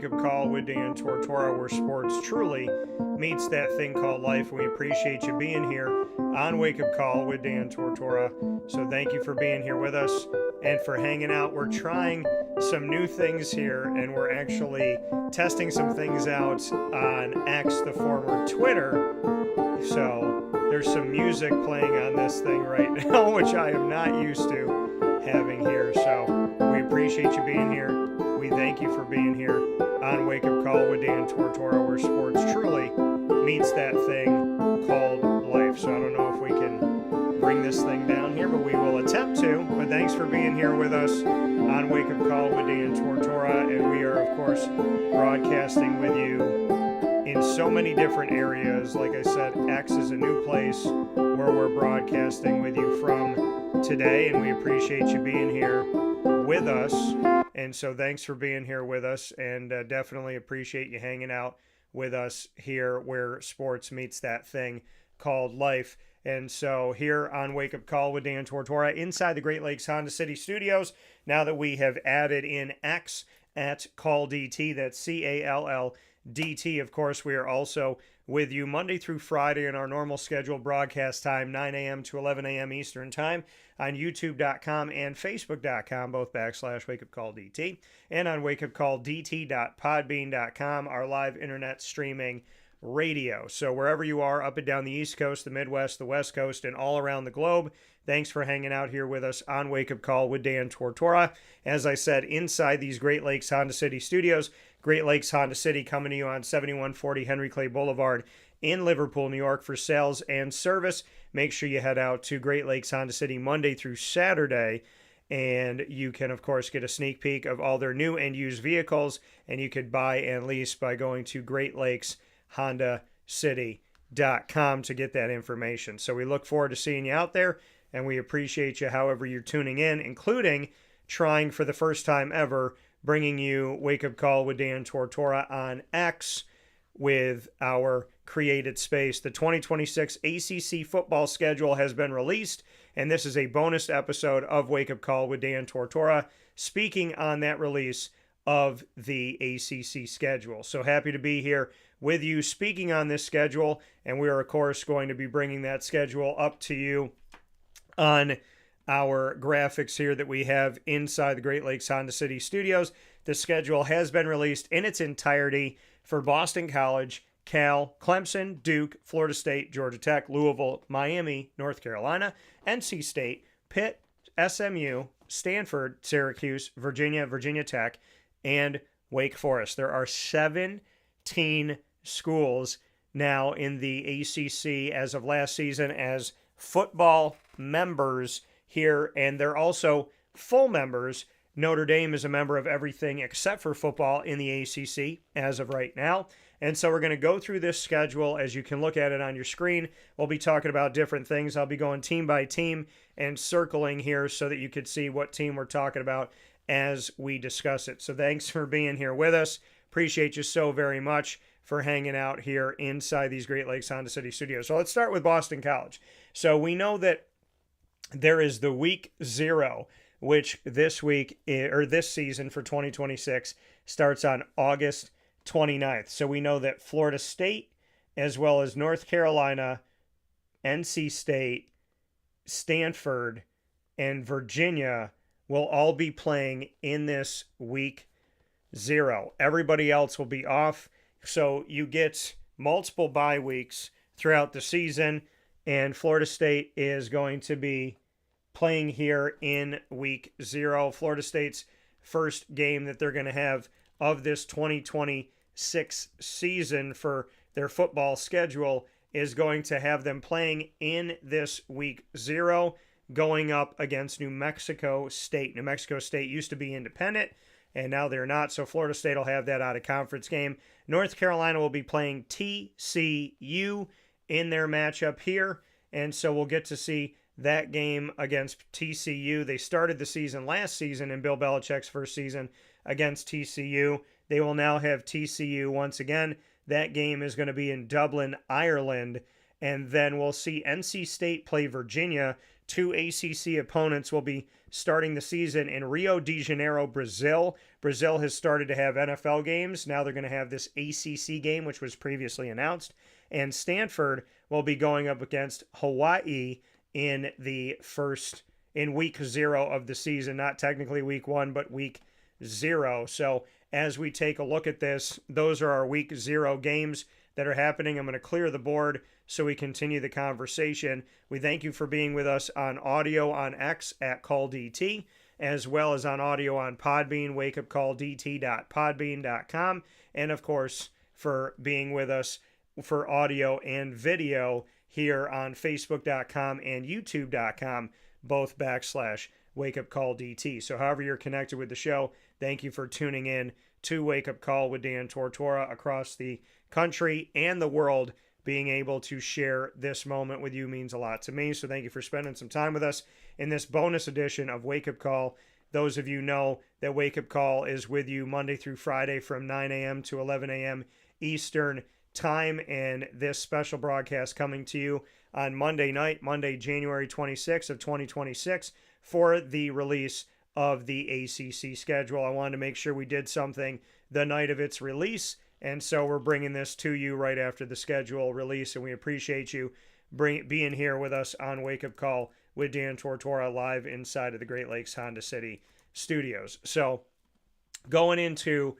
Wake Up Call with Dan Tortora, where sports truly meets that thing called life. We appreciate you being here on Wake Up Call with Dan Tortora. So thank you for being here with us and for hanging out. We're trying some new things here, and we're actually testing some things out on X, the former Twitter. So there's some music playing on this thing right now, which I am not used to having here. So we appreciate you being here. We thank you for being here on Wake Up Call with Dan Tortora, where sports truly meets that thing called life. So I don't know if we can bring this thing down here, but we will attempt to. But thanks for being here with us on Wake Up Call with Dan Tortora. And we are, of course, broadcasting with you in so many different areas. Like I said, X is a new place where we're broadcasting with you from today, and we appreciate you being here with us. And so thanks for being here with us, and definitely appreciate you hanging out with us here where sports meets that thing called life. And so here on Wake Up Call with Dan Tortora inside the Great Lakes Honda City Studios, now that we have added in X at Call DT, that's CALLDT. Of course, we are also with you Monday through Friday in our normal scheduled broadcast time, 9 a.m. to 11 a.m. Eastern Time on YouTube.com and Facebook.com, both /WakeUpCallDT, and on WakeUpCallDT.podbean.com, our live internet streaming radio. So wherever you are, up and down the East Coast, the Midwest, the West Coast, and all around the globe, thanks for hanging out here with us on Wake Up Call with Dan Tortora. As I said, inside these Great Lakes Honda City Studios, Great Lakes Honda City coming to you on 7140 Henry Clay Boulevard in Liverpool, New York for sales and service. Make sure you head out to Great Lakes Honda City Monday through Saturday, and you can, of course, get a sneak peek of all their new and used vehicles, and you could buy and lease by going to GreatLakesHondaCity.com to get that information. So we look forward to seeing you out there, and we appreciate you however you're tuning in, including trying for the first time ever, bringing you Wake Up Call with Dan Tortora on X with our created space. The 2026 ACC football schedule has been released, and this is a bonus episode of Wake Up Call with Dan Tortora, speaking on that release of the ACC schedule. So happy to be here with you speaking on this schedule, and we are, of course, going to be bringing that schedule up to you on our graphics here that we have inside the Great Lakes Honda City Studios. The schedule has been released in its entirety for Boston College, Cal, Clemson, Duke, Florida State, Georgia Tech, Louisville, Miami, North Carolina, NC State, Pitt, SMU, Stanford, Syracuse, Virginia, Virginia Tech, and Wake Forest. There are 17 schools now in the ACC as of last season as football members here, and they're also full members. Notre Dame is a member of everything except for football in the ACC as of right now. And so we're going to go through this schedule. As you can look at it on your screen, we'll be talking about different things. I'll be going team by team and circling here so that you could see what team we're talking about as we discuss it. So thanks for being here with us. Appreciate you so very much for hanging out here inside these Great Lakes Honda City Studios. So let's start with Boston College. So we know that there is the week 0, which this season for 2026 starts on August 29th. So we know that Florida State, as well as North Carolina, NC State, Stanford, and Virginia will all be playing in this week 0. Everybody else will be off. So you get multiple bye weeks throughout the season, and Florida State is going to be playing here in week 0. Florida State's first game that they're going to have of this 2026 season for their football schedule is going to have them playing in this week 0, going up against New Mexico State. New Mexico State used to be independent, and now they're not, so Florida State will have that out-of-conference game. North Carolina will be playing TCU in their matchup here, and so we'll get to see that game against TCU. They started the season last season in Bill Belichick's first season against TCU. They will now have TCU once again. That game is going to be in Dublin, Ireland, And then we'll see NC State play Virginia. Two ACC opponents will be starting the season in Rio de Janeiro, Brazil. Brazil has started to have NFL games. Now they're going to have this ACC game, which was previously announced. And Stanford will be going up against Hawaii in week 0 of the season. Not technically week 1, but week 0. So as we take a look at this, those are our week 0 games that are happening. I'm going to clear the board so we continue the conversation. We thank you for being with us on audio on X at CallDT, as well as on audio on Podbean, wakeupcalldt.podbean.com, and of course for being with us for audio and video here on Facebook.com and YouTube.com, both /WakeUpCallDT. So however you're connected with the show, thank you for tuning in to Wake Up Call with Dan Tortora across the country and the world. Being able to share this moment with you means a lot to me. So thank you for spending some time with us in this bonus edition of Wake Up Call. Those of you know that Wake Up Call is with you Monday through Friday from 9 a.m. to 11 a.m. Eastern Time. And this special broadcast coming to you on Monday night, Monday, January 26th of 2026, for the release of the ACC schedule. I wanted to make sure we did something the night of its release. And so we're bringing this to you right after the schedule release, and we appreciate you being here with us on Wake Up Call with Dan Tortora live inside of the Great Lakes Honda City studios. So going into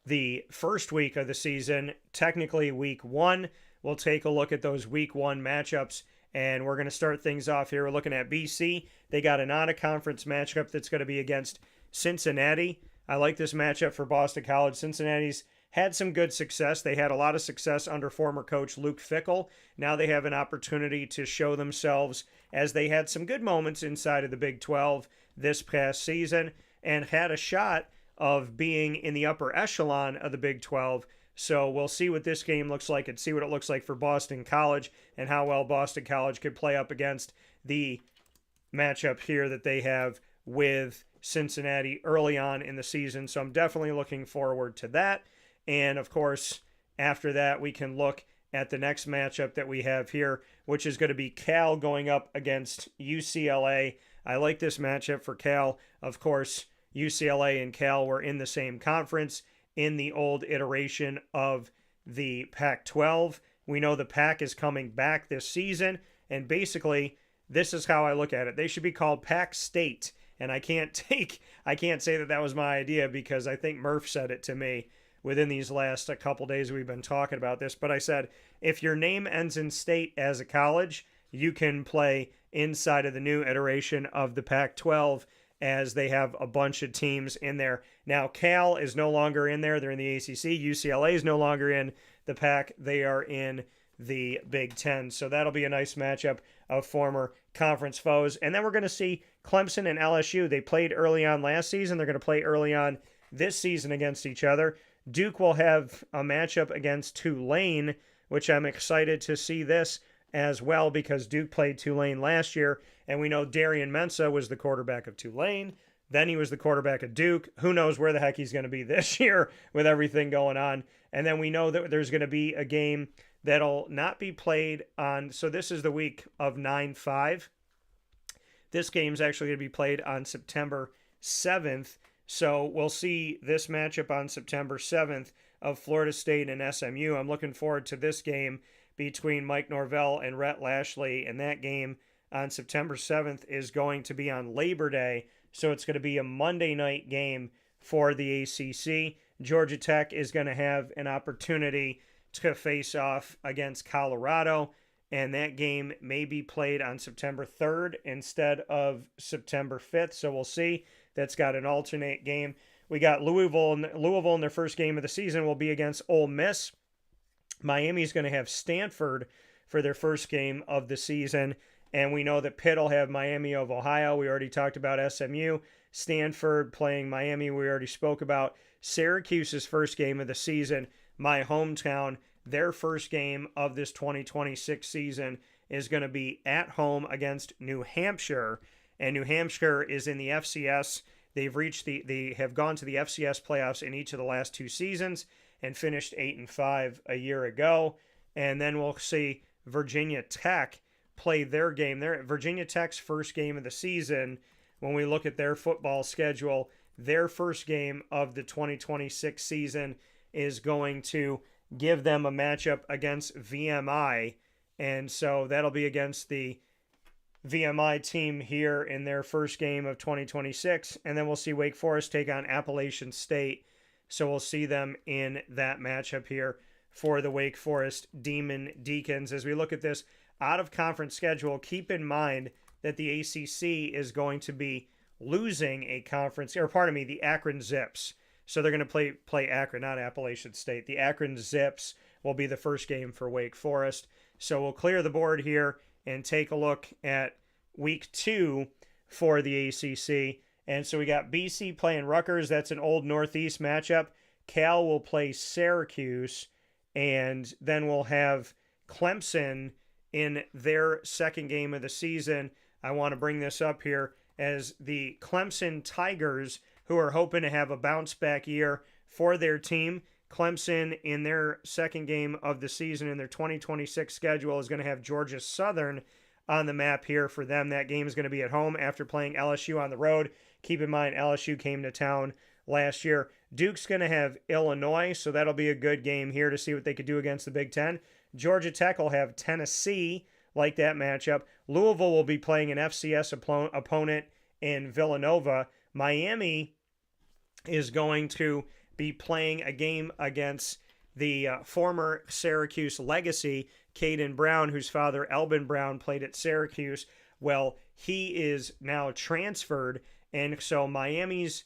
the first week of the season, technically week 1, we'll take a look at those week 1 matchups, and we're going to start things off here. We're looking at BC. They got an out-of-conference matchup that's going to be against Cincinnati. I like this matchup for Boston College. Cincinnati's had some good success. They had a lot of success under former coach Luke Fickell. Now they have an opportunity to show themselves, as they had some good moments inside of the Big 12 this past season and had a shot of being in the upper echelon of the Big 12. So we'll see what this game looks like and see what it looks like for Boston College and how well Boston College could play up against the matchup here that they have with Cincinnati early on in the season. So I'm definitely looking forward to that. And, of course, after that, we can look at the next matchup that we have here, which is going to be Cal going up against UCLA. I like this matchup for Cal. Of course, UCLA and Cal were in the same conference in the old iteration of the Pac-12. We know the Pac is coming back this season, and basically, this is how I look at it. They should be called Pac State, and I can't say that was my idea because I think Murph said it to me within these last a couple days we've been talking about this. But I said, if your name ends in state as a college, you can play inside of the new iteration of the Pac-12, as they have a bunch of teams in there. Now, Cal is no longer in there. They're in the ACC. UCLA is no longer in the Pac. They are in the Big Ten. So that'll be a nice matchup of former conference foes. And then we're going to see Clemson and LSU. They played early on last season. They're going to play early on this season against each other. Duke will have a matchup against Tulane, which I'm excited to see this as well because Duke played Tulane last year, and we know Darian Mensah was the quarterback of Tulane. Then he was the quarterback of Duke. Who knows where the heck he's going to be this year with everything going on. And then we know that there's going to be a game that'll not be played on, so this is the week of 9/5. This game's actually going to be played on September 7th. So we'll see this matchup on September 7th of Florida State and SMU. I'm looking forward to this game between Mike Norvell and Rhett Lashley. And that game on September 7th is going to be on Labor Day. So it's going to be a Monday night game for the ACC. Georgia Tech is going to have an opportunity to face off against Colorado. And that game may be played on September 3rd instead of September 5th. So we'll see. That's got an alternate game. We got Louisville in their first game of the season will be against Ole Miss. Miami's going to have Stanford for their first game of the season. And we know that Pitt will have Miami of Ohio. We already talked about SMU. Stanford playing Miami, we already spoke about. Syracuse's first game of the season, my hometown, their first game of this 2026 season is going to be at home against New Hampshire. And New Hampshire is in the FCS. They have gone to the FCS playoffs in each of the last two seasons and finished 8-5 a year ago. And then we'll see Virginia Tech play their game. Virginia Tech's first game of the season, when we look at their football schedule, their first game of the 2026 season is going to give them a matchup against VMI. And so that'll be against the VMI team here in their first game of 2026. And then we'll see Wake Forest take on Appalachian State. So we'll see them in that matchup here for the Wake Forest Demon Deacons. As we look at this out-of-conference schedule, keep in mind that the ACC is going to be losing a conference, or pardon me, the Akron Zips. So they're going to play Akron, not Appalachian State. The Akron Zips will be the first game for Wake Forest. So we'll clear the board here and take a look at week 2 for the ACC. And so we got BC playing Rutgers. That's an old Northeast matchup. Cal will play Syracuse. And then we'll have Clemson in their second game of the season. I want to bring this up here as the Clemson Tigers, who are hoping to have a bounce back year for their team. Clemson, in their second game of the season in their 2026 schedule, is going to have Georgia Southern on the map here for them. That game is going to be at home after playing LSU on the road. Keep in mind, LSU came to town last year. Duke's going to have Illinois, so that'll be a good game here to see what they could do against the Big Ten. Georgia Tech will have Tennessee, like that matchup. Louisville will be playing an FCS opponent in Villanova. Miami is going to be playing a game against the former Syracuse legacy, Caden Brown, whose father, Elbin Brown, played at Syracuse. Well, he is now transferred, and so Miami's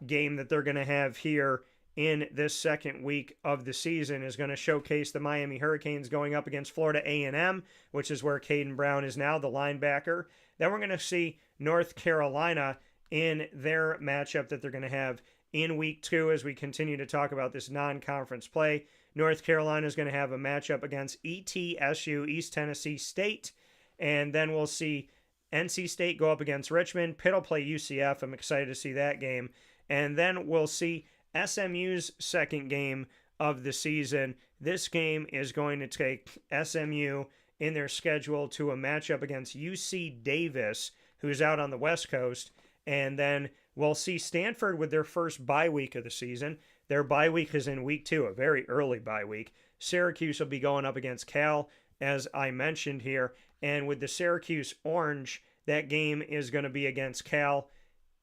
game that they're going to have here in this second week of the season is going to showcase the Miami Hurricanes going up against Florida A&M, which is where Caden Brown is now, the linebacker. Then we're going to see North Carolina in their matchup that they're going to have in week 2 as we continue to talk about this non-conference play. North Carolina is going to have a matchup against ETSU, East Tennessee State, and then we'll see NC State go up against Richmond. Pitt will play UCF. I'm excited to see that game. And then we'll see SMU's second game of the season. This game is going to take SMU in their schedule to a matchup against UC Davis, who's out on the West Coast. And then we'll see Stanford with their first bye week of the season. Their bye week is in week 2, a very early bye week. Syracuse will be going up against Cal, as I mentioned here. And with the Syracuse Orange, that game is going to be against Cal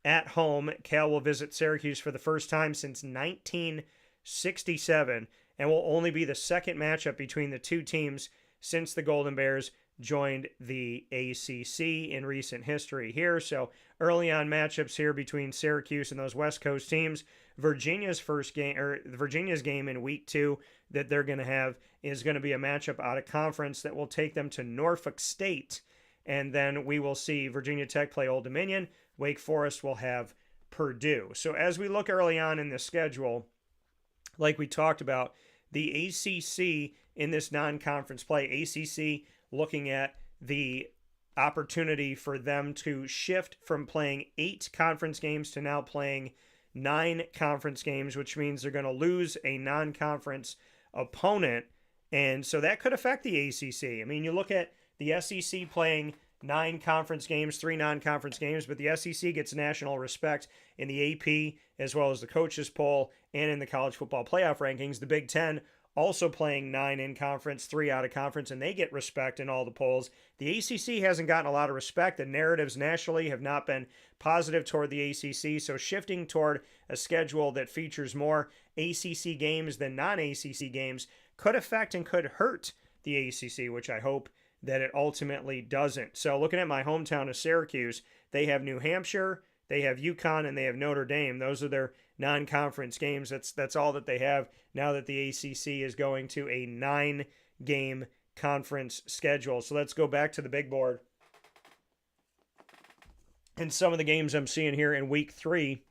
at home. Cal will visit Syracuse for the first time since 1967 and will only be the second matchup between the two teams since the Golden Bears joined the ACC in recent history here. So early on matchups here between Syracuse and those West Coast teams. Virginia's game in week 2 that they're going to have is going to be a matchup out of conference that will take them to Norfolk State. And then we will see Virginia Tech play Old Dominion. Wake Forest will have Purdue. So as we look early on in the schedule, like we talked about, the ACC in this non-conference play, ACC looking at the opportunity for them to shift from playing 8 conference games to now playing 9 conference games, which means they're going to lose a non-conference opponent. And so that could affect the ACC. I mean, you look at the SEC playing 9 conference games, 3 non-conference games, but the SEC gets national respect in the AP as well as the coaches poll and in the college football playoff rankings. The Big Ten also playing 9 in conference, 3 out of conference, and they get respect in all the polls. The ACC hasn't gotten a lot of respect. The narratives nationally have not been positive toward the ACC, so shifting toward a schedule that features more ACC games than non-ACC games could affect and could hurt the ACC, which I hope that it ultimately doesn't. So looking at my hometown of Syracuse, they have New Hampshire, they have UConn, and they have Notre Dame. Those are their non-conference games. That's all that they have now that the ACC is going to a 9-game conference schedule. So let's go back to the big board. And some of the games I'm seeing here in week 3.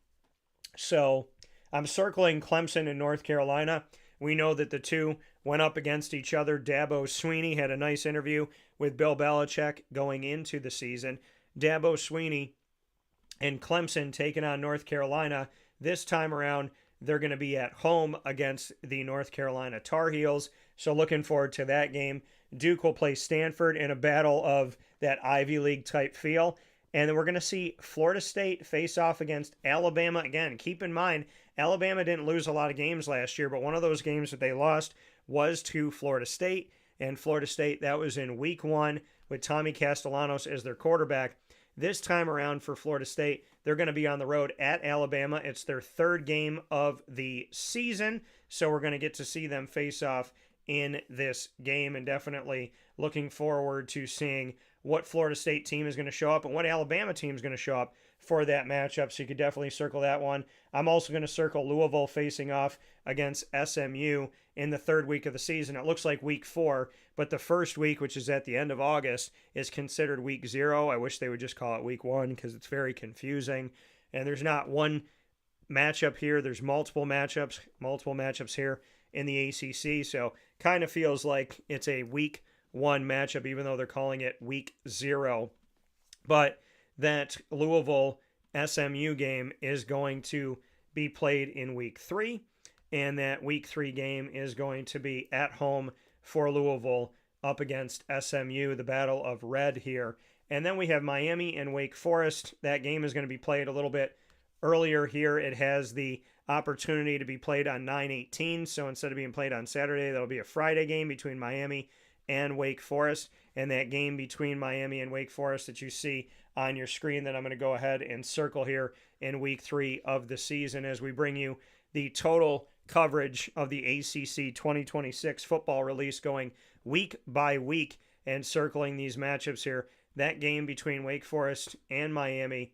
So I'm circling Clemson and North Carolina. We know that the two went up against each other. Dabo Swinney had a nice interview with Bill Belichick going into the season. Dabo Swinney and Clemson taking on North Carolina. This time around, They're going to be at home against the North Carolina Tar Heels. So looking forward to that game. Duke will play Stanford in a battle of that Ivy League type feel. And then we're going to see Florida State face off against Alabama again. Keep in mind, Alabama didn't lose a lot of games last year, but one of those games that they lost was to Florida State. And Florida State, that was in week 1 with Tommy Castellanos as their quarterback. This time around for Florida State, they're going to be on the road at Alabama. It's their 3rd game of the season, so we're going to get to see them face off in this game, and definitely looking forward to seeing what Florida State team is going to show up and what Alabama team is going to show up for that matchup, so you could definitely circle that one. I'm also going to circle Louisville facing off against SMU in the 3rd week of the season. It looks like week 4, but the first week, which is at the end of August, is considered week 0. I wish they would just call it week 1 because it's very confusing. And there's not one matchup here. There's multiple matchups here in the ACC. So kind of feels like it's a week 1 matchup, even though they're calling it week 0. But that Louisville SMU game is going to be played in week 3. And that week 3 game is going to be at home for Louisville up against SMU, the Battle of Red here. And then we have Miami and Wake Forest. That game is going to be played a little bit earlier here. It has the opportunity to be played on 9/18. So instead of being played on Saturday, that'll be a Friday game between Miami and Wake Forest. And that game between Miami and Wake Forest that you see on your screen that I'm going to go ahead and circle here in week 3 of the season as we bring you the total coverage of the ACC 2026 football release going week by week and circling these matchups here. That game between Wake Forest and Miami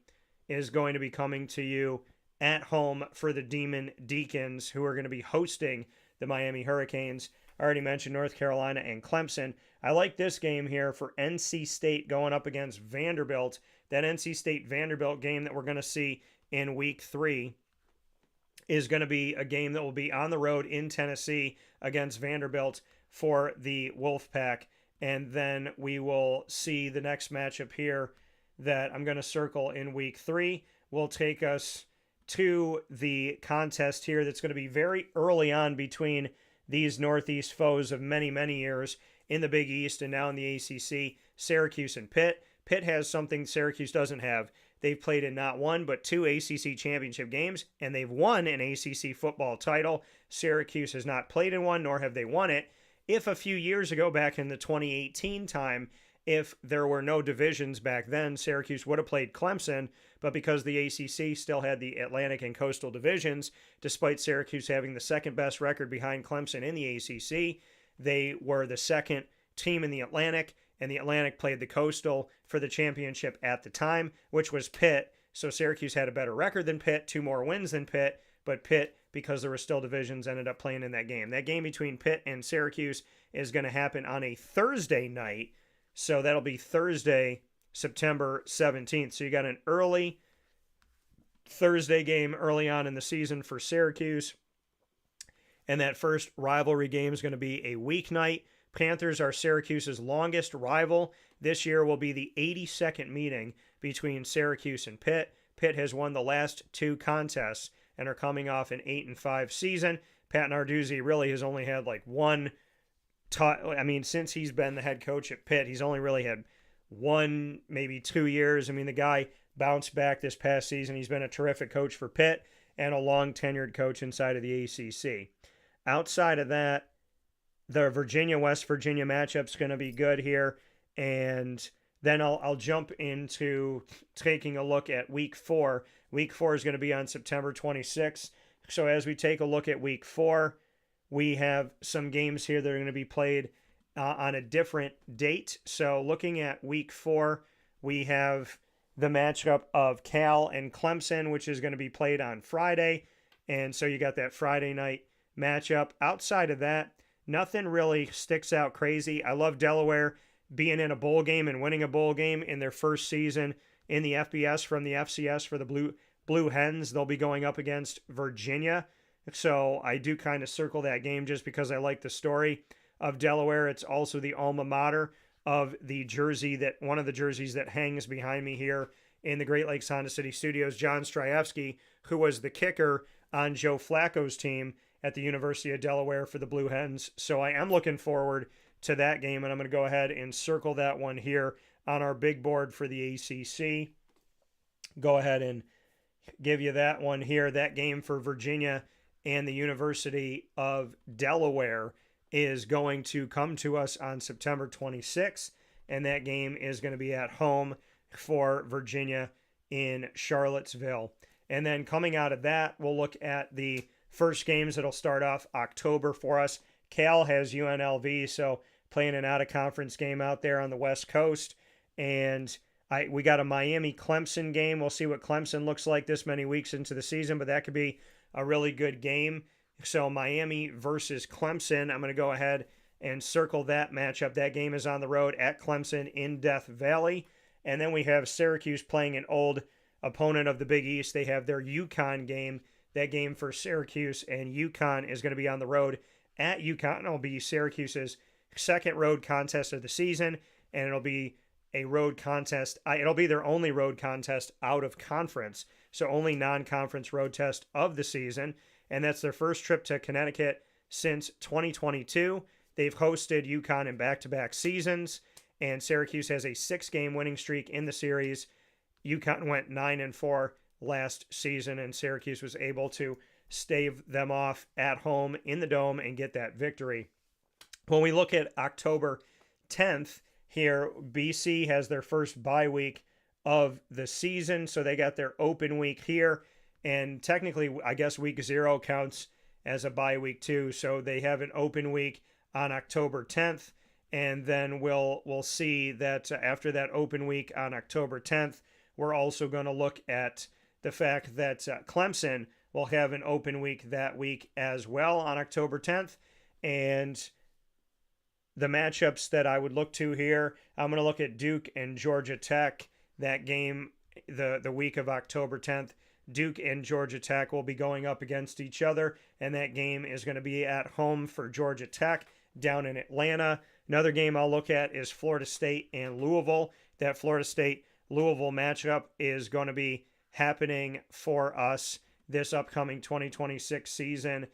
is going to be coming to you at home for the Demon Deacons, who are going to be hosting the Miami Hurricanes. I already mentioned North Carolina and Clemson. I like this game here for NC State going up against Vanderbilt. That NC State-Vanderbilt game that we're going to see in week 3 is going to be a game that will be on the road in Tennessee against Vanderbilt for the Wolfpack. And then we will see the next matchup here that I'm going to circle in week 3 will take us to the contest here that's going to be very early on between these Northeast foes of many, many years in the Big East and now in the ACC, Syracuse and Pitt. Pitt has something Syracuse doesn't have. They've played in not 1, but 2 ACC championship games, and they've won an ACC football title. Syracuse has not played in one, nor have they won it. If a few years ago, back in the 2018 time, if there were no divisions back then, Syracuse would have played Clemson, but because the ACC still had the Atlantic and Coastal divisions, despite Syracuse having the second best record behind Clemson in the ACC, they were the second team in the Atlantic, and the Atlantic played the Coastal for the championship at the time, which was Pitt. So Syracuse had a better record than Pitt, 2 more wins than Pitt, but Pitt, because there were still divisions, ended up playing in that game. That game between Pitt and Syracuse is going to happen on a Thursday night, so that'll be Thursday, September 17th. So you got an early Thursday game early on in the season for Syracuse, and that first rivalry game is going to be a weeknight. Panthers are Syracuse's longest rival. This year will be the 82nd meeting between Syracuse and Pitt. Pitt has won the last 2 contests and are coming off an 8-5 season. Pat Narduzzi really has only had like one. Since he's been the head coach at Pitt, he's only really had 1, maybe 2 years. I mean, the guy bounced back this past season. He's been a terrific coach for Pitt and a long tenured coach inside of the ACC. Outside of that, the Virginia-West Virginia matchup's going to be good here. And then I'll jump into taking a look at week 4. Week 4 is going to be on September 26th. So as we take a look at week 4, we have some games here that are going to be played on a different date. So looking at week 4, we have the matchup of Cal and Clemson, which is going to be played on Friday. And so you got that Friday night matchup. Outside of that, nothing really sticks out crazy. I love Delaware being in a bowl game and winning a bowl game in their first season in the FBS from the FCS for the Blue Hens. They'll be going up against Virginia. So I do kind of circle that game just because I like the story of Delaware. It's also the alma mater of the jersey one of the jerseys that hangs behind me here in the Great Lakes Honda City Studios, John Strajewski, who was the kicker on Joe Flacco's team at the University of Delaware for the Blue Hens. So I am looking forward to that game, and I'm going to go ahead and circle that one here on our big board for the ACC. Go ahead and give you that one here. That game for Virginia and the University of Delaware is going to come to us on September 26th, and that game is going to be at home for Virginia in Charlottesville. And then coming out of that, we'll look at the first games that'll start off October for us. Cal has UNLV, so playing an out-of-conference game out there on the West Coast. And we got a Miami-Clemson game. We'll see what Clemson looks like this many weeks into the season, but that could be a really good game. So Miami versus Clemson, I'm going to go ahead and circle that matchup. That game is on the road at Clemson in Death Valley. And then we have Syracuse playing an old opponent of the Big East. They have their UConn game. That game for Syracuse and UConn is going to be on the road at UConn. It'll be Syracuse's second road contest of the season, and it'll be a road contest. It'll be their only road contest out of conference, so only non-conference road test of the season, and that's their first trip to Connecticut since 2022. They've hosted UConn in back-to-back seasons, and Syracuse has a 6-game winning streak in the series. UConn went 9-4 last season, and Syracuse was able to stave them off at home in the Dome and get that victory. When we look at October 10th here, BC has their first bye week of the season, so they got their open week here, and technically, I guess week 0 counts as a bye week too, so they have an open week on October 10th, and then we'll see that after that open week on October 10th, we're also going to look at the fact that Clemson will have an open week that week as well on October 10th, and the matchups that I would look to here, I'm going to look at Duke and Georgia Tech. That game, the week of October 10th, Duke and Georgia Tech will be going up against each other, and that game is going to be at home for Georgia Tech down in Atlanta. Another game I'll look at is Florida State and Louisville. That Florida State-Louisville matchup is going to be happening for us this upcoming 2026 season.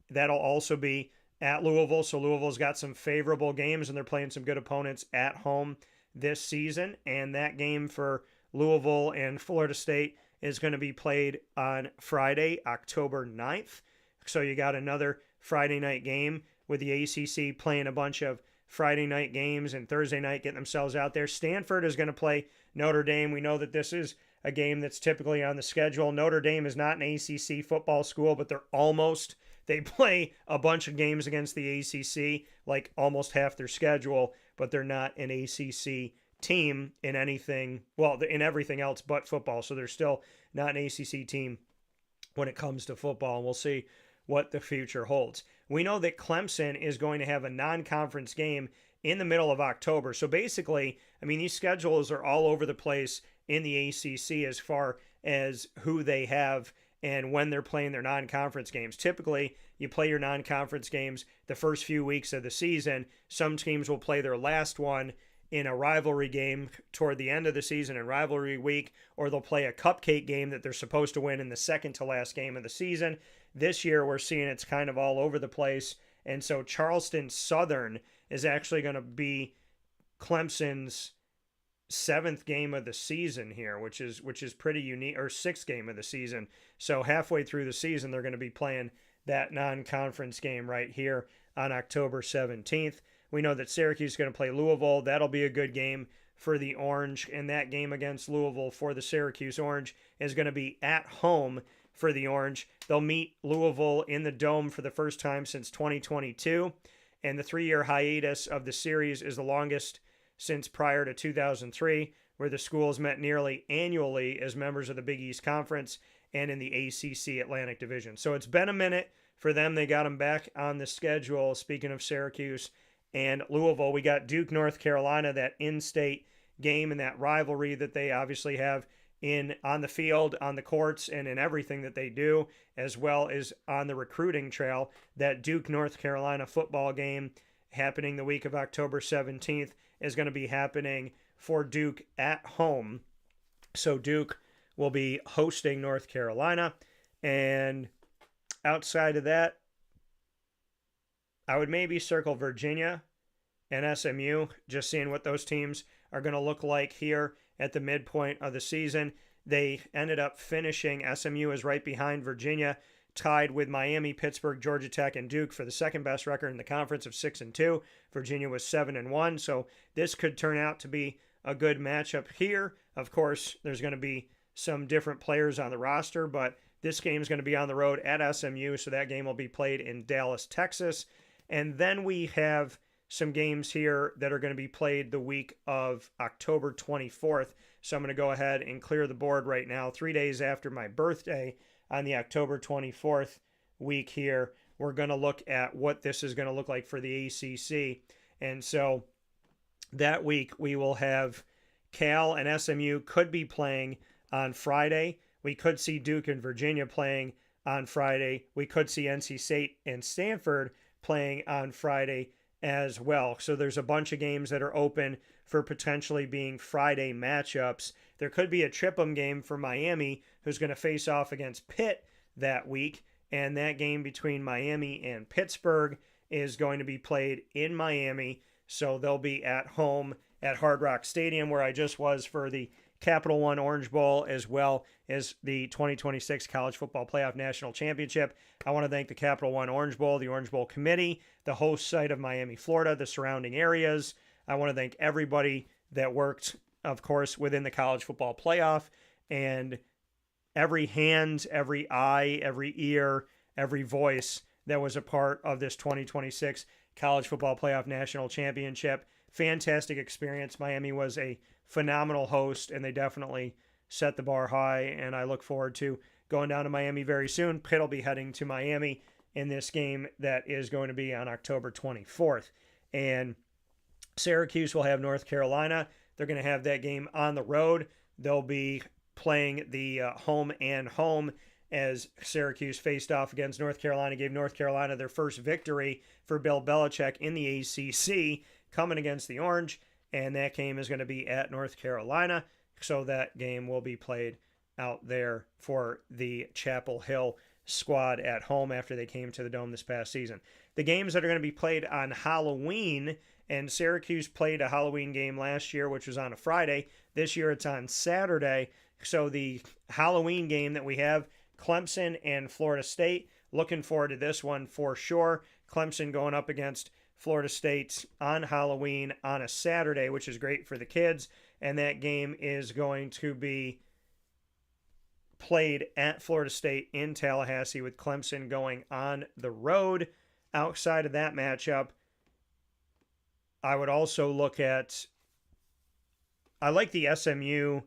That'll also be at Louisville, so Louisville's got some favorable games, and they're playing some good opponents at home this season, and that game for Louisville and Florida State is going to be played on Friday, October 9th. So you got another Friday night game with the ACC playing a bunch of Friday night games and Thursday night getting themselves out there. Stanford is going to play Notre Dame. We know that this is a game that's typically on the schedule. Notre Dame is not an ACC football school, but they're almost. They play a bunch of games against the ACC, like almost half their schedule, but they're not an ACC team in anything, well, in everything else but football. So they're still not an ACC team when it comes to football, and we'll see what the future holds. We know that Clemson is going to have a non-conference game in the middle of October. So basically, I mean, these schedules are all over the place in the ACC as far as who they have and when they're playing their non-conference games. Typically, you play your non-conference games the first few weeks of the season. Some teams will play their last one in a rivalry game toward the end of the season in rivalry week, or they'll play a cupcake game that they're supposed to win in the second to last game of the season. This year, we're seeing it's kind of all over the place, and so Charleston Southern is actually going to be Clemson's 7th game of the season here, which is pretty unique, or 6th game of the season. So halfway through the season, they're going to be playing that non-conference game right here on October 17th. We know that Syracuse is going to play Louisville. That'll be a good game for the Orange, and that game against Louisville for the Syracuse Orange is going to be at home for the Orange. They'll meet Louisville in the Dome for the first time since 2022, and the 3-year hiatus of the series is the longest since prior to 2003, where the schools met nearly annually as members of the Big East Conference and in the ACC Atlantic Division. So it's been a minute for them. They got them back on the schedule. Speaking of Syracuse and Louisville, we got Duke, North Carolina, that in-state game and that rivalry that they obviously have on the field, on the courts, and in everything that they do, as well as on the recruiting trail. That Duke, North Carolina football game happening the week of October 17th is going to be happening for Duke at home. So Duke will be hosting North Carolina. And outside of that, I would maybe circle Virginia and SMU, just seeing what those teams are going to look like here at the midpoint of the season. They ended up finishing, SMU is right behind Virginia, tied with Miami, Pittsburgh, Georgia Tech, and Duke for the second best record in the conference of 6-2. Virginia was 7-1, so this could turn out to be a good matchup here. Of course, there's going to be some different players on the roster, but this game is going to be on the road at SMU, so that game will be played in Dallas, Texas. And then we have some games here that are going to be played the week of October 24th. So I'm going to go ahead and clear the board right now. 3 days after my birthday on the October 24th week here, we're going to look at what this is going to look like for the ACC. And so that week we will have Cal and SMU could be playing on Friday. We could see Duke and Virginia playing on Friday. We could see NC State and Stanford playing on Friday as well. So there's a bunch of games that are open for potentially being Friday matchups. There could be a trip-em game for Miami, who's going to face off against Pitt that week. And that game between Miami and Pittsburgh is going to be played in Miami. So they'll be at home at Hard Rock Stadium, where I just was for the Capital One Orange Bowl, as well as the 2026 College Football Playoff National Championship. I want to thank the Capital One Orange Bowl, the Orange Bowl Committee, the host site of Miami, Florida, the surrounding areas. I want to thank everybody that worked, of course, within the College Football Playoff, and every hand, every eye, every ear, every voice that was a part of this 2026 College Football Playoff National Championship. Fantastic experience. Miami was a phenomenal host, and they definitely set the bar high, and I look forward to going down to Miami very soon. Pitt will be heading to Miami in this game that is going to be on October 24th. And Syracuse will have North Carolina. They're going to have that game on the road. They'll be playing the home and home, as Syracuse faced off against North Carolina, gave North Carolina their first victory for Bill Belichick in the ACC, coming against the Orange. And that game is going to be at North Carolina. So that game will be played out there for the Chapel Hill squad at home after they came to the Dome this past season. The games that are going to be played on Halloween, and Syracuse played a Halloween game last year, which was on a Friday. This year it's on Saturday. So the Halloween game that we have, Clemson and Florida State. Looking forward to this one for sure. Clemson going up against Florida State on Halloween on a Saturday, which is great for the kids. And that game is going to be played at Florida State in Tallahassee, with Clemson going on the road. Outside of that matchup, I would also look at, I like the SMU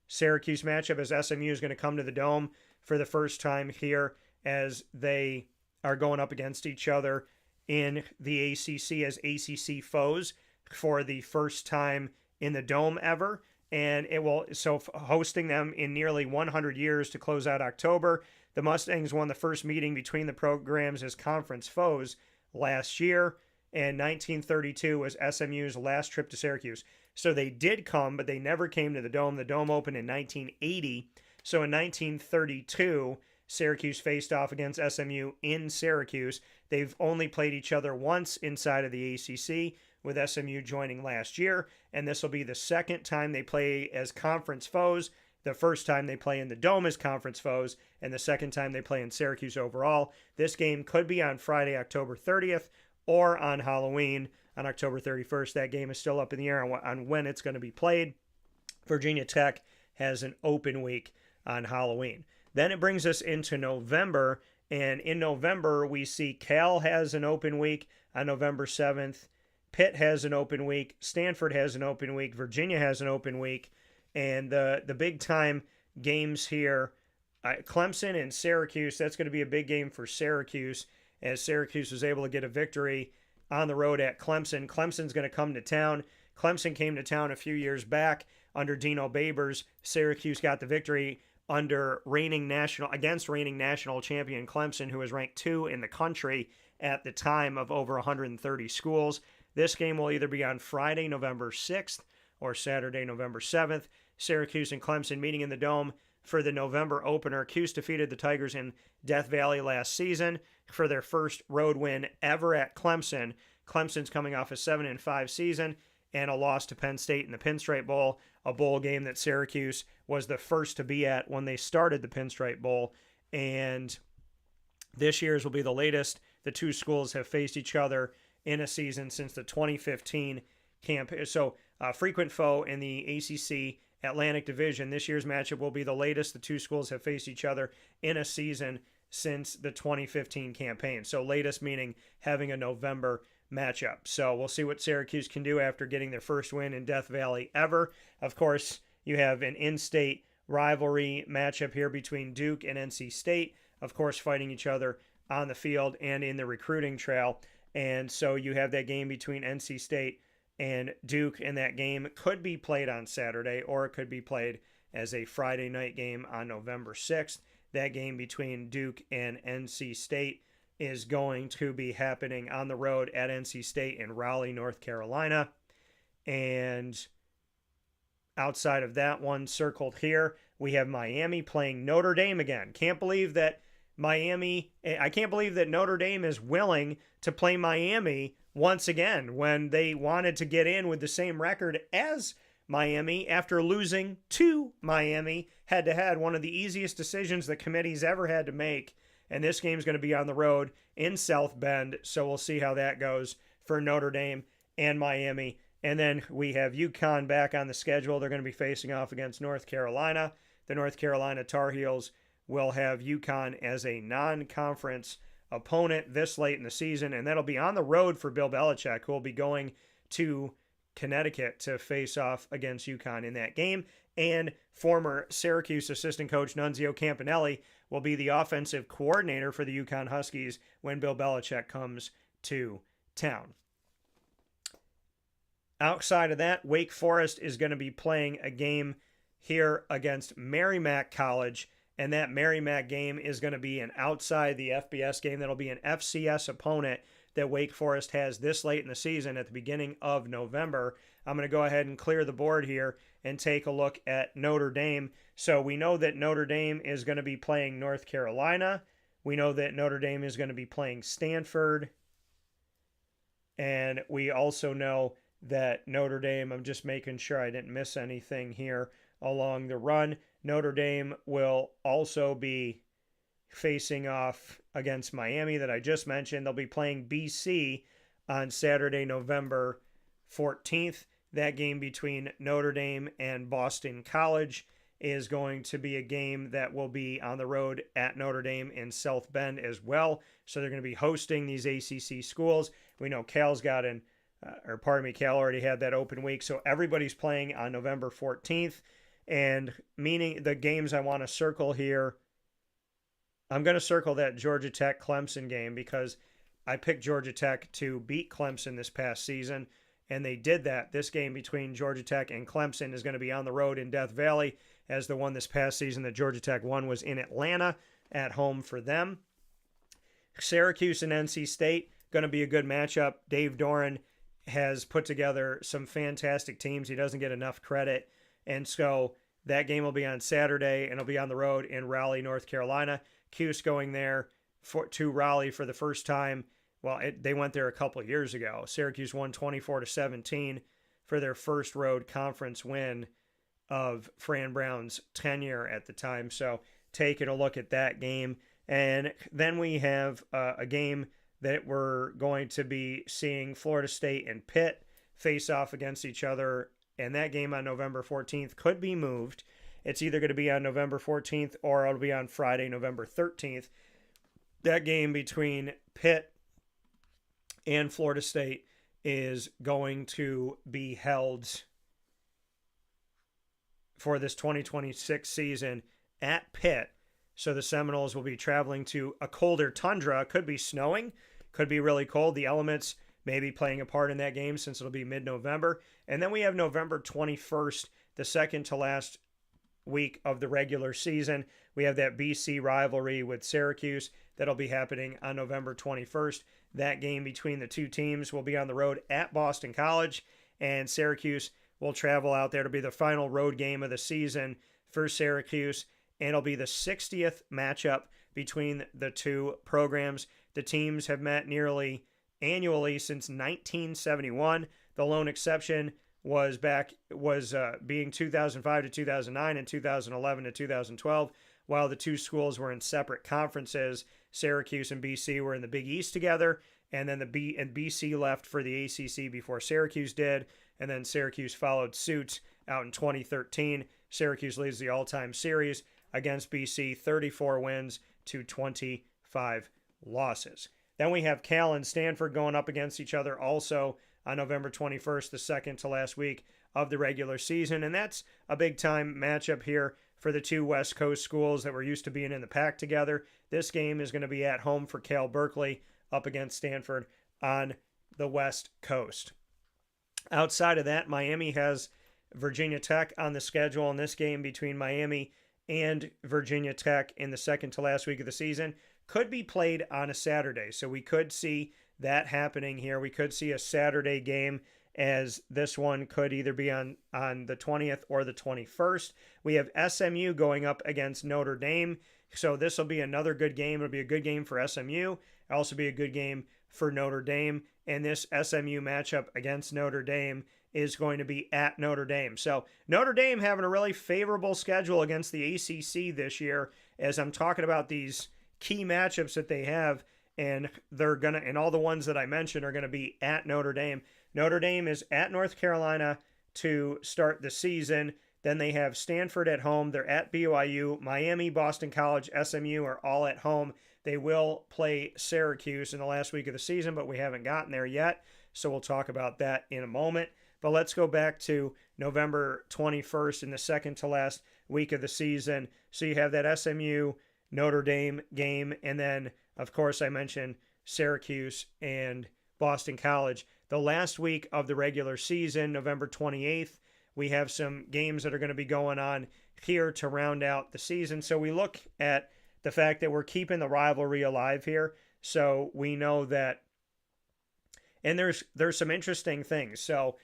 Syracuse matchup, as SMU is going to come to the Dome for the first time here, as they are going up against each other in the ACC as ACC foes for the first time in the Dome ever. And it will, so hosting them in nearly 100 years to close out October. The Mustangs won the first meeting between the programs as conference foes last year, and 1932 was SMU's last trip to Syracuse. So they did come, but they never came to the Dome. The Dome opened in 1980. So in 1932, Syracuse faced off against SMU in Syracuse. They've only played each other once inside of the ACC, with SMU joining last year, and this will be the second time they play as conference foes. The first time they play in the Dome as conference foes, and the second time they play in Syracuse overall. This game could be on Friday, October 30th, or on Halloween on October 31st. That game is still up in the air on when it's going to be played. Virginia Tech has an open week on Halloween. Then it brings us into November, and in November we see Cal has an open week on November 7th. Pitt has an open week. Stanford has an open week. Virginia has an open week. And the big-time games here, Clemson and Syracuse, that's going to be a big game for Syracuse, as Syracuse was able to get a victory on the road at Clemson. Clemson's going to come to town. Clemson came to town a few years back under Dino Babers. Syracuse got the victory under reigning national champion Clemson, who was ranked 2 in the country at the time of over 130 schools. This game will either be on Friday, November 6th, or Saturday, November 7th. Syracuse and Clemson meeting in the Dome for the November opener. Cuse defeated the Tigers in Death Valley last season for their first road win ever at Clemson. Clemson's coming off a 7-5 season and a loss to Penn State in the Pinstripe Bowl, a bowl game that Syracuse was the first to be at when they started the Pinstripe Bowl. And this year's will be the latest the two schools have faced each other in a season since the 2015 campaign. So, frequent foe in the ACC Atlantic Division. This year's matchup will be the latest the two schools have faced each other in a season since the 2015 campaign. So latest meaning having a November matchup. So we'll see what Syracuse can do after getting their first win in Death Valley ever. Of course, you have an in-state rivalry matchup here between Duke and NC State, of course, fighting each other on the field and in the recruiting trail. And so you have that game between NC State and Duke, and that game could be played on Saturday, or it could be played as a Friday night game on November 6th. That game between Duke and NC State is going to be happening on the road at NC State in Raleigh, North Carolina. And outside of that one circled here, we have Miami playing Notre Dame again. I can't believe that Notre Dame is willing to play Miami once again when they wanted to get in with the same record as Miami after losing to Miami head-to-head, one of the easiest decisions the committee's ever had to make. And this game's going to be on the road in South Bend, so we'll see how that goes for Notre Dame and Miami. And then we have UConn back on the schedule. They're going to be facing off against North Carolina. The North Carolina Tar Heels will have UConn as a non-conference opponent this late in the season, and that'll be on the road for Bill Belichick, who will be going to Connecticut to face off against UConn in that game. And former Syracuse assistant coach Nunzio Campanelli will be the offensive coordinator for the UConn Huskies when Bill Belichick comes to town. Outside of that, Wake Forest is going to be playing a game here against Merrimack College, and that Merrimack game is going to be an outside the FBS game. That'll be an FCS opponent that Wake Forest has this late in the season at the beginning of November. I'm going to go ahead and clear the board here and take a look at Notre Dame. So we know that Notre Dame is going to be playing North Carolina. We know that Notre Dame is going to be playing Stanford. And we also know that Notre Dame, I'm just making sure I didn't miss anything here along the run. Notre Dame will also be facing off against Miami that I just mentioned. They'll be playing BC on Saturday, November 14th. That game between Notre Dame and Boston College is going to be a game that will be on the road at Notre Dame in South Bend as well. So they're going to be hosting these ACC schools. We know Cal already had that open week. So everybody's playing on November 14th. And meaning the games I want to circle here, I'm going to circle that Georgia Tech Clemson game because I picked Georgia Tech to beat Clemson this past season, and they did that. This game between Georgia Tech and Clemson is going to be on the road in Death Valley, as the one this past season that Georgia Tech won was in Atlanta at home for them. Syracuse and NC State, going to be a good matchup. Dave Doran has put together some fantastic teams. He doesn't get enough credit. And so that game will be on Saturday, and it'll be on the road in Raleigh, North Carolina. Cuse going there to Raleigh for the first time. Well, they went there a couple of years ago. Syracuse won 24-17 for their first road conference win of Fran Brown's tenure at the time. So taking a look at that game. And then we have a game that we're going to be seeing Florida State and Pitt face off against each other. And that game on November 14th could be moved. It's either going to be on November 14th or it'll be on Friday, November 13th. That game between Pitt and Florida State is going to be held for this 2026 season at Pitt. So the Seminoles will be traveling to a colder tundra. Could be snowing, could be really cold. The elements may be playing a part in that game since it'll be mid-November. And then we have November 21st, the second to last week of the regular season. We have that BC rivalry with Syracuse that'll be happening on November 21st. That game between the two teams will be on the road at Boston College, and Syracuse will travel out there to be the final road game of the season for Syracuse, and it'll be the 60th matchup between the two programs. The teams have met nearly annually since 1971. The lone exception was being 2005 to 2009 and 2011 to 2012, while the two schools were in separate conferences. Syracuse and BC were in the Big East together, and then BC left for the ACC before Syracuse did, and then Syracuse followed suit out in 2013. Syracuse leads the all-time series against BC, 34 wins to 25 losses. Then we have Cal and Stanford going up against each other also on November 21st, the second to last week of the regular season, and that's a big-time matchup here for the two West Coast schools that were used to being in the pack together. This game is going to be at home for Cal Berkeley up against Stanford on the West Coast. Outside of that, Miami has Virginia Tech on the schedule, and this game between Miami and Virginia Tech in the second to last week of the season could be played on a Saturday. So we could see that happening here. We could see a Saturday game, as this one could either be on the 20th or the 21st. We have SMU going up against Notre Dame. So this will be another good game. It'll be a good game for SMU. It'll also be a good game for Notre Dame. And this SMU matchup against Notre Dame is going to be at Notre Dame. So Notre Dame having a really favorable schedule against the ACC this year, as I'm talking about these key matchups that they have, and and all the ones that I mentioned are gonna be at Notre Dame. Notre Dame is at North Carolina to start the season. Then they have Stanford at home. They're at BYU, Miami, Boston College, SMU are all at home. They will play Syracuse in the last week of the season, but we haven't gotten there yet, so we'll talk about that in a moment. But let's go back to November 21st in the second to last week of the season. So you have that SMU Notre Dame game, and then, of course, I mentioned Syracuse and Boston College. The last week of the regular season, November 28th, we have some games that are going to be going on here to round out the season. So we look at the fact that we're keeping the rivalry alive here. So we know that, and there's some interesting things. So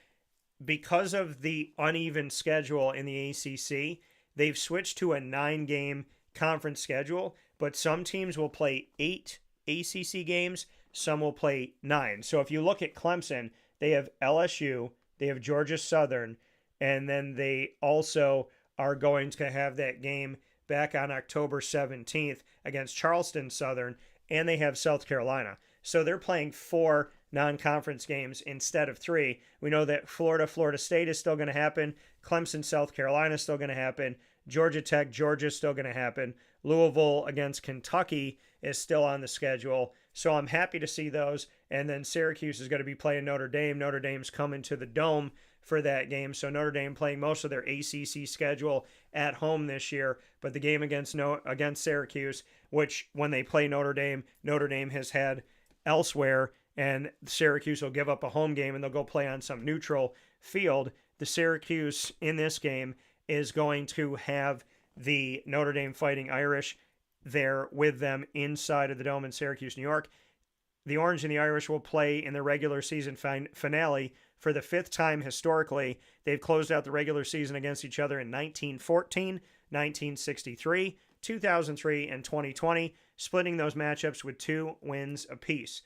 because of the uneven schedule in the ACC, they've switched to a 9-game conference schedule, but some teams will play 8 ACC games, some will play 9. So if you look at Clemson, they have LSU, they have Georgia Southern, and then they also are going to have that game back on October 17th against Charleston Southern, and they have South Carolina. So they're playing 4 non-conference games instead of 3. We know that Florida State is still going to happen. Clemson, South Carolina is still going to happen. Georgia Tech, Georgia is still going to happen. Louisville against Kentucky is still on the schedule. So I'm happy to see those. And then Syracuse is going to be playing Notre Dame. Notre Dame's coming to the Dome for that game. So Notre Dame playing most of their ACC schedule at home this year. But the game against Syracuse, which when they play Notre Dame has had elsewhere, and Syracuse will give up a home game and they'll go play on some neutral field. The Syracuse in this game is going to have the Notre Dame Fighting Irish there with them inside of the Dome in Syracuse, New York. The Orange and the Irish will play in the regular season finale for the 5th time historically. They've closed out the regular season against each other in 1914, 1963, 2003, and 2020, splitting those matchups with 2 wins apiece.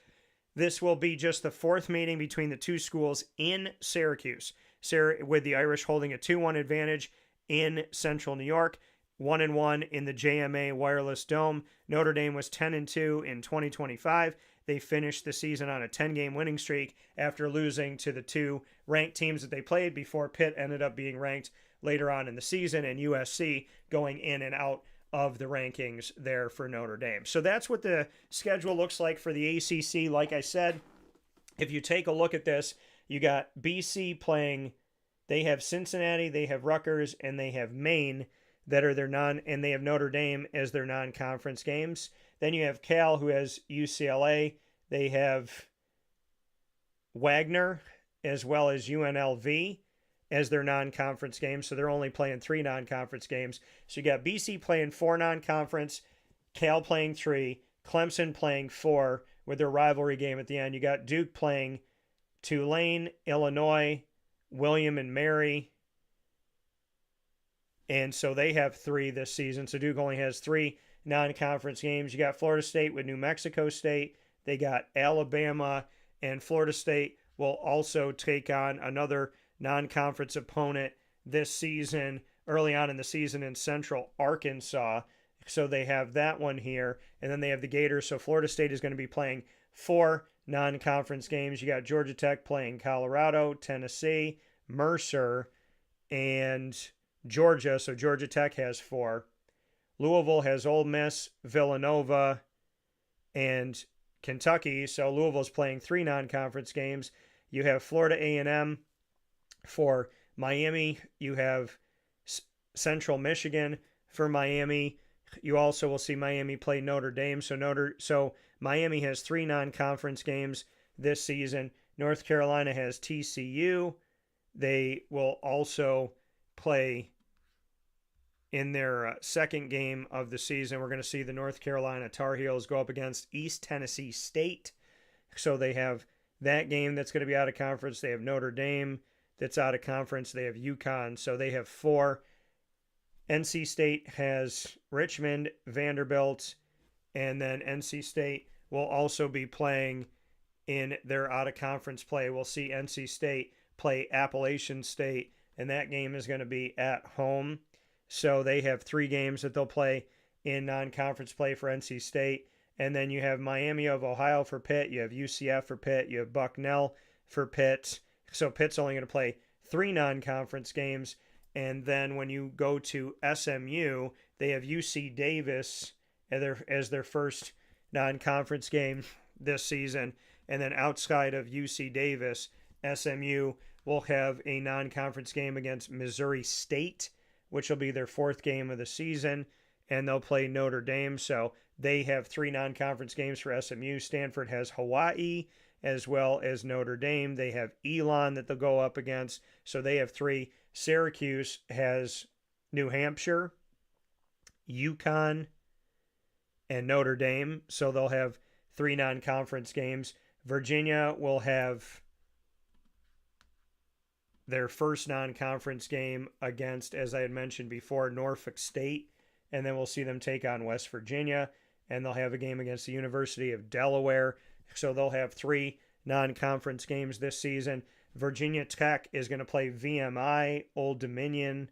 This will be just the 4th meeting between the two schools in Syracuse, with the Irish holding a 2-1 advantage in Central New York, 1-1 in the JMA Wireless Dome. Notre Dame was 10-2 in 2025. They finished the season on a 10-game winning streak after losing to the 2 ranked teams that they played before Pitt ended up being ranked later on in the season, and USC going in and out of the rankings there for Notre Dame. So that's what the schedule looks like for the ACC. Like I said, if you take a look at this, you got BC playing, they have Cincinnati, they have Rutgers, and they have Maine that are and they have Notre Dame as their non-conference games. Then you have Cal, who has UCLA. They have Wagner as well as UNLV as their non-conference games. So they're only playing 3 non-conference games. So you got BC playing 4 non-conference, Cal playing 3, Clemson playing 4 with their rivalry game at the end. You got Duke playing Tulane, Illinois, William and Mary. And so they have 3 this season. So Duke only has 3 non-conference games. You got Florida State with New Mexico State. They got Alabama, and Florida State will also take on another non-conference opponent this season, early on in the season, in Central Arkansas. So they have that one here. And then they have the Gators. So Florida State is going to be playing 4 non-conference games. You got Georgia Tech playing Colorado, Tennessee, Mercer, and Georgia. So Georgia Tech has 4. Louisville has Ole Miss, Villanova, and Kentucky. So Louisville's playing 3 non-conference games. You have Florida A&M for Miami. You have Central Michigan for Miami. You also will see Miami play Notre Dame. So Miami has 3 non-conference games this season. North Carolina has TCU. They will also play in their second game of the season. We're going to see the North Carolina Tar Heels go up against East Tennessee State. So they have that game that's going to be out of conference. They have Notre Dame that's out of conference. They have UConn. So they have 4. NC State has Richmond, Vanderbilt, and then NC State will also be playing in their out-of-conference play. We'll see NC State play Appalachian State, and that game is going to be at home. So they have 3 games that they'll play in non-conference play for NC State. And then you have Miami of Ohio for Pitt. You have UCF for Pitt. You have Bucknell for Pitt. So Pitt's only going to play 3 non-conference games. And then when you go to SMU, they have UC Davis as their first non-conference game this season. And then outside of UC Davis, SMU will have a non-conference game against Missouri State, which will be their 4th game of the season. And they'll play Notre Dame. So they have 3 non-conference games for SMU. Stanford has Hawaii as well as Notre Dame. They have Elon that they'll go up against. So they have 3. Syracuse has New Hampshire, UConn, and Notre Dame. So they'll have 3 non-conference games. Virginia will have their first non-conference game against, as I had mentioned before, Norfolk State. And then we'll see them take on West Virginia. And they'll have a game against the University of Delaware. So they'll have 3 non-conference games this season. Virginia Tech is going to play VMI, Old Dominion,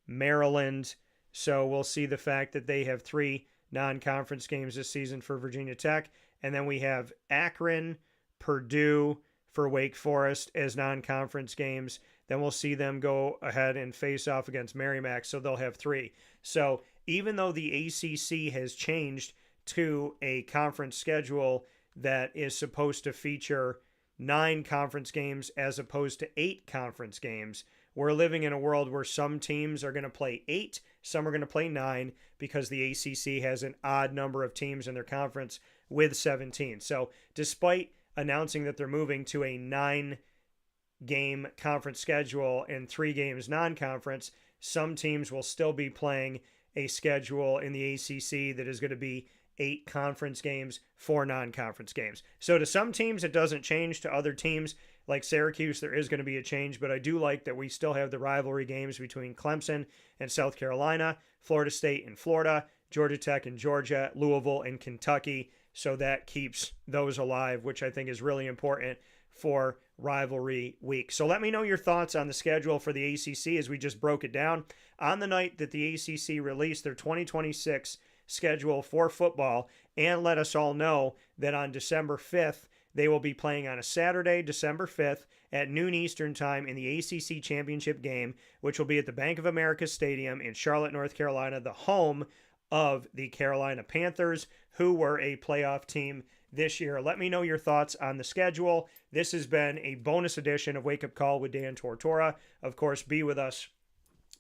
Maryland. So we'll see the fact that they have 3 non-conference games this season for Virginia Tech. And then we have Akron, Purdue for Wake Forest as non-conference games. Then we'll see them go ahead and face off against Merrimack. So they'll have 3. So even though the ACC has changed to a conference schedule that is supposed to feature 9 conference games as opposed to 8 conference games, we're living in a world where some teams are going to play 8, some are going to play 9, because the ACC has an odd number of teams in their conference with 17. So despite announcing that they're moving to a 9-game conference schedule and 3 games non-conference, some teams will still be playing a schedule in the ACC that is going to be 8 conference games, 4 non-conference games. So to some teams, it doesn't change. To other teams, like Syracuse, there is going to be a change. But I do like that we still have the rivalry games between Clemson and South Carolina, Florida State and Florida, Georgia Tech and Georgia, Louisville and Kentucky. So that keeps those alive, which I think is really important for rivalry week. So let me know your thoughts on the schedule for the ACC as we just broke it down. On the night that the ACC released their 2026 schedule for football, and let us all know that on December 5th, they will be playing on a Saturday, December 5th at noon Eastern time in the ACC championship game, which will be at the Bank of America Stadium in Charlotte, North Carolina, the home of the Carolina Panthers, who were a playoff team this year. Let me know your thoughts on the schedule. This has been a bonus edition of Wake Up Call with Dan Tortora. Of course, be with us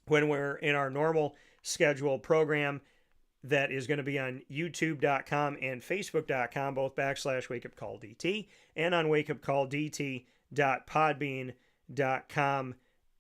when we're in our normal schedule program that is going to be on youtube.com and facebook.com, both /WakeUpCallDT, and on wakeupcalldt.podbean.com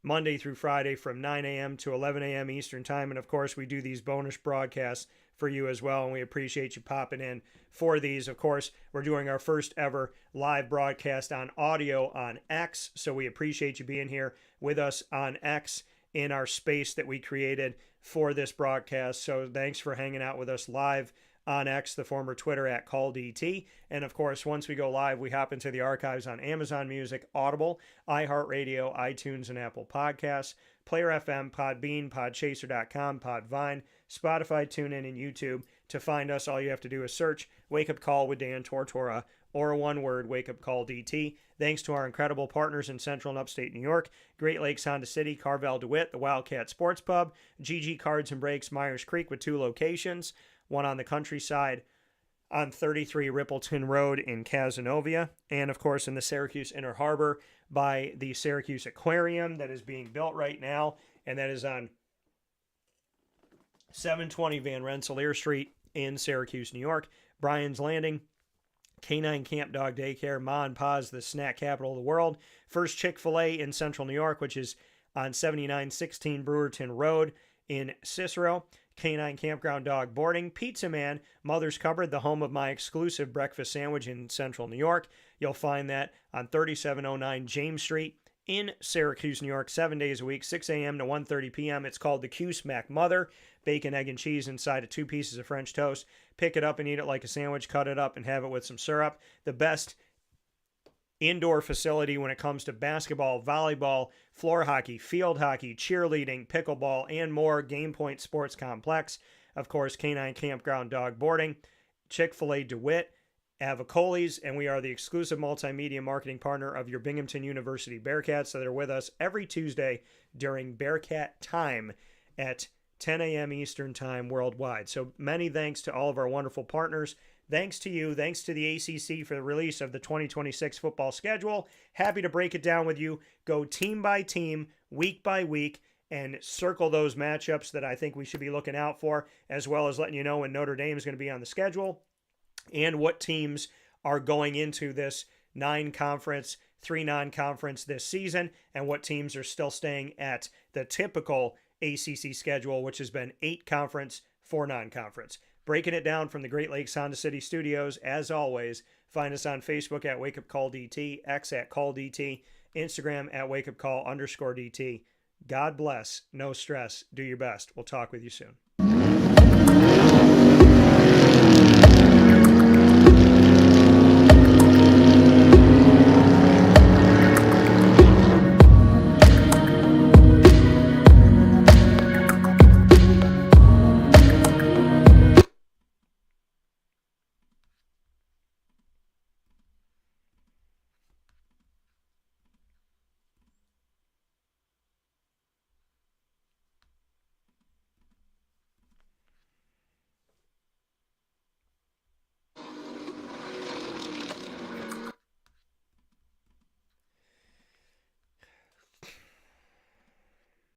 Monday through Friday from 9 a.m. to 11 a.m. Eastern Time. And of course, we do these bonus broadcasts for you as well, and we appreciate you popping in for these. Of course, we're doing our first ever live broadcast on audio on X, so we appreciate you being here with us on X in our space that we created for this broadcast. So thanks for hanging out with us live on X, the former Twitter at CallDT. And of course, once we go live, we hop into the archives on Amazon Music, Audible, iHeartRadio, iTunes, and Apple Podcasts, Player FM, Podbean, Podchaser.com, Podvine, Spotify, TuneIn, and YouTube. To find us, all you have to do is search Wake Up Call with Dan Tortora, or one word, Wake Up Call DT. Thanks to our incredible partners in Central and Upstate New York, Great Lakes Honda City, Carvel DeWitt, the Wildcat Sports Pub, GG Cards and Breaks, Myers Creek with 2 locations, one on the countryside on 33 Rippleton Road in Cazenovia, and of course in the Syracuse Inner Harbor by the Syracuse Aquarium that is being built right now, and that is on 720 Van Rensselaer Street in Syracuse, New York. Brian's Landing, Canine Camp Dog Daycare, Ma and Pa's, the snack capital of the world. First Chick-fil-A in Central New York, which is on 7916 Brewerton Road in Cicero. Canine Campground Dog Boarding. Pizza Man, Mother's Cupboard, the home of my exclusive breakfast sandwich in Central New York. You'll find that on 3709 James Street in Syracuse, New York, 7 days a week, 6 a.m. to 1:30 p.m. It's called the Q-Smack Mother. Bacon, egg, and cheese inside of 2 pieces of French toast. Pick it up and eat it like a sandwich. Cut it up and have it with some syrup. The best indoor facility when it comes to basketball, volleyball, floor hockey, field hockey, cheerleading, pickleball, and more. Game Point Sports Complex. Of course, Canine Campground Dog Boarding. Chick-fil-A DeWitt. Avicoli's, and we are the exclusive multimedia marketing partner of your Binghamton University Bearcats. So they're with us every Tuesday during Bearcat Time at 10 a.m. Eastern Time worldwide. So many thanks to all of our wonderful partners. Thanks to you. Thanks to the ACC for the release of the 2026 football schedule. Happy to break it down with you. Go team by team, week by week, and circle those matchups that I think we should be looking out for, as well as letting you know when Notre Dame is going to be on the schedule and what teams are going into this 9-conference, 3 non-conference this season, and what teams are still staying at the typical ACC schedule, which has been 8 conference, 4 non-conference. Breaking it down from the Great Lakes Honda City studios, as always. Find us on Facebook at Wake Up Call DT, X at Call DT, Instagram at Wake Up Call _DT. God bless, no stress, do your best. We'll talk with you soon.